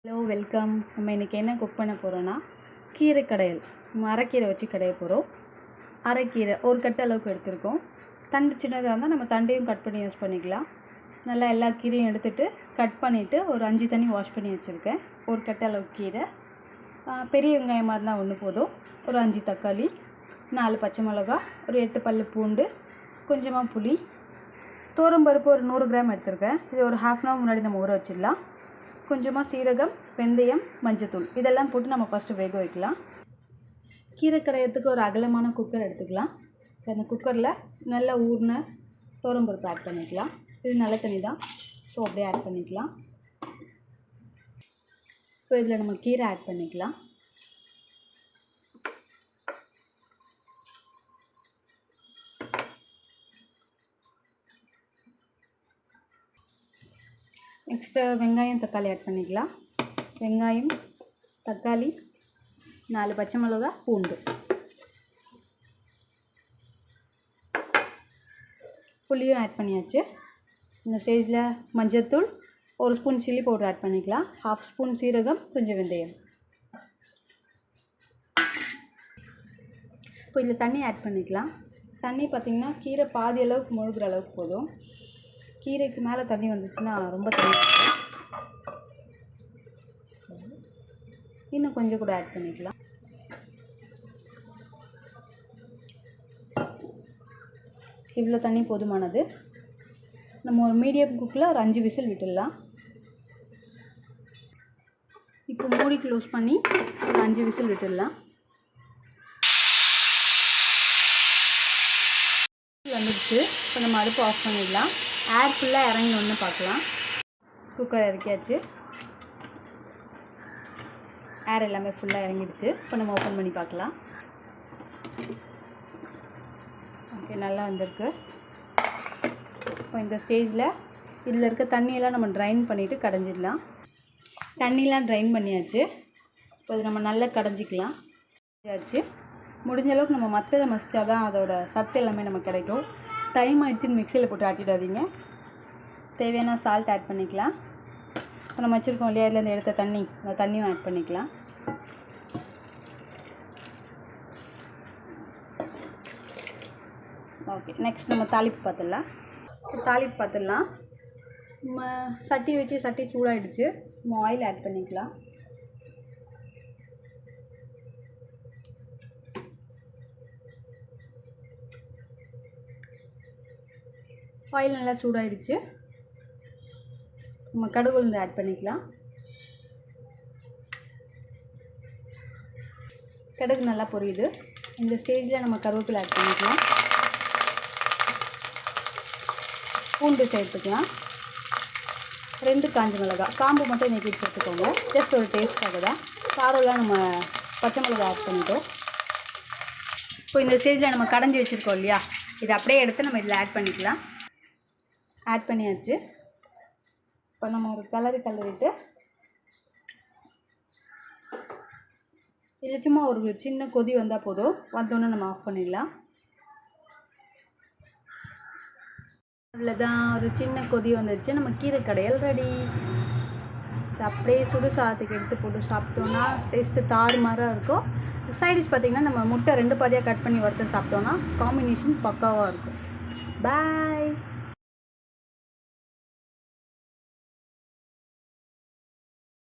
Hello welcome. நம்ம இன்றைக்கி என்ன குக் பண்ண போகிறோன்னா கீரை கடையல். அரைக்கீரை வச்சு கடைய போகிறோம். அரைக்கீரை ஒரு கட்டு அளவுக்கு எடுத்துருக்கோம். தண்டு சின்னதாக இருந்தால் நம்ம தண்டையும் கட் பண்ணி யூஸ் பண்ணிக்கலாம். நல்லா எல்லா கீரையும் எடுத்துகிட்டு கட் பண்ணிவிட்டு ஒரு 5 தண்ணி வாஷ் பண்ணி வச்சுருக்கேன். ஒரு கட்டு அளவுக்கு கீரை, பெரிய வெங்காயமாக இருந்தால் ஒன்று போதும், ஒரு 5 தக்காளி, 4 பச்சை மிளகா, ஒரு 8 பல்லு பூண்டு, கொஞ்சமாக புளி, துவரம்பருப்பு ஒரு 100 கிராம் எடுத்துருக்கேன். இது ஒரு ½ அன் ஹவர் முன்னாடி நம்ம ஊற வச்சிடலாம். கொஞ்சமாக சீரகம், வெந்தயம், மஞ்சத்தூள் இதெல்லாம் போட்டு நம்ம ஃபஸ்ட்டு வேக வைக்கலாம். கீரை கடையத்துக்கு ஒரு அகலமான குக்கர் எடுத்துக்கலாம். அந்த குக்கரில் நல்லா ஊறின துவரம்பருப்பு ஆட் பண்ணிக்கலாம். இது நல்ல தண்ணி தான், ஸோ அப்படியே ஆட் பண்ணிக்கலாம். இப்போ இதில் நம்ம கீரை ஆட் பண்ணிக்கலாம். நெக்ஸ்ட்டு வெங்காயம், தக்காளி ஆட் பண்ணிக்கலாம். வெங்காயம், தக்காளி, 4 பச்சை மிளகா, பூண்டு, புளியும் ஆட் பண்ணியாச்சு. இந்த ஸ்டேஜில் மஞ்சத்தூள், 1 ஸ்பூன் சில்லி பவுடர் ஆட் பண்ணிக்கலாம். ½ ஸ்பூன் சீரகம், கொஞ்சம் வெந்தயம். இப்போ இதில் தண்ணி ஆட் பண்ணிக்கலாம். தண்ணி பார்த்திங்கன்னா கீரை பாதி அளவுக்கு முழுகிற அளவுக்கு போதும். கீரைக்கு மேலே தண்ணி வந்துச்சுன்னா ரொம்ப தண்ணி, இன்னும் கொஞ்சம் கூட ஆட் பண்ணிக்கலாம். இவ்வளோ தண்ணி போதுமானது. நம்ம ஒரு மீடியம் குக்கில் ஒரு 5 விசில் விட்டுடலாம். இப்போ மூடி க்ளோஸ் பண்ணி ஒரு 5 விசில் விட்டுடலாம். வந்துடுச்சு. இப்போ நம்ம அடுப்பு ஆஃப் பண்ணிடலாம். ஏர் ஃபுல்லாக இறங்கணுன்னு பார்க்கலாம். குக்கர் இறக்கியாச்சு. ஏர் எல்லாமே ஃபுல்லாக இறங்கிடுச்சு. இப்போ நம்ம ஓப்பன் பண்ணி பார்க்கலாம். ஓகே, நல்லா வந்திருக்கு. இப்போ இந்த ஸ்டேஜில் இதில் இருக்க தண்ணியெல்லாம் நம்ம ட்ரைன் பண்ணிவிட்டு கடைஞ்சிடலாம். தண்ணியெலாம் ட்ரைன் பண்ணியாச்சு. இப்போ இது நம்ம நல்லா கடைஞ்சிக்கலாம். ஆச்சு. முடிஞ்ச அளவுக்கு நம்ம மத்ததை மசிச்சா தான் அதோட சத்து எல்லாமே நமக்கு கிடைக்கும். டைம் ஆகிடுச்சின்னு மிக்சியில் போட்டு ஆட்டிடாதீங்க. தேவையான சால்ட் ஆட் பண்ணிக்கலாம். இப்போ நம்ம வச்சுருக்கோம் இல்லையா, இதுலேருந்து எடுத்த தண்ணி, அந்த தண்ணியும் ஆட் பண்ணிக்கலாம். ஓகே, நெக்ஸ்ட் நம்ம தாளிப்பு பார்த்துடலாம். நம்ம சட்டி வச்சு சட்டி சூடாகிடுச்சு. நம்ம ஆயில் ஆட் பண்ணிக்கலாம். ஆயில் நல்லா சூடாகிடுச்சு. நம்ம கடுகு உளுந்து ஆட் பண்ணிக்கலாம். கடுகு நல்லா பொரியுது. இந்த ஸ்டேஜில் நம்ம கருவேப்பிலை ஆட் பண்ணிக்கலாம். பூண்டு சேர்த்துக்கலாம். 2 காஞ்ச மிளகாய், காம்பு மட்டும் நெக்கி சேர்த்துக்கோங்க. ஜஸ்ட் ஒரு டேஸ்ட்டாக தான். காரெல்லாம் நம்ம பச்சை மிளகாய் ஆட் பண்ணிட்டோம். இப்போ இந்த ஸ்டேஜில் நம்ம கடைஞ்சி வச்சுருக்கோம் இல்லையா, இதை அப்படியே எடுத்து நம்ம இதில் ஆட் பண்ணிக்கலாம். ஆட் பண்ணியாச்சு. இப்போ நம்ம ஒரு கிளறிட்டு இதில் சும்மா ஒரு சின்ன கொதி வந்தால் போதும். வந்தோன்னே நம்ம ஆஃப் பண்ணிடலாம். அதில் தான் ஒரு சின்ன கொதி வந்துடுச்சு. நம்ம கீரை கடையல் ரெடி. அப்படியே சுடு சாதத்துக்கு எடுத்து போட்டு சாப்பிட்டோன்னா டேஸ்ட்டு தாறுமாறாக இருக்கும். சைடிஷ் பார்த்திங்கன்னா நம்ம முட்டை 2 பாதியாக கட் பண்ணி வறுத்து சாப்பிட்டோன்னா காம்பினேஷன் பக்காவாக இருக்கும். பாய்.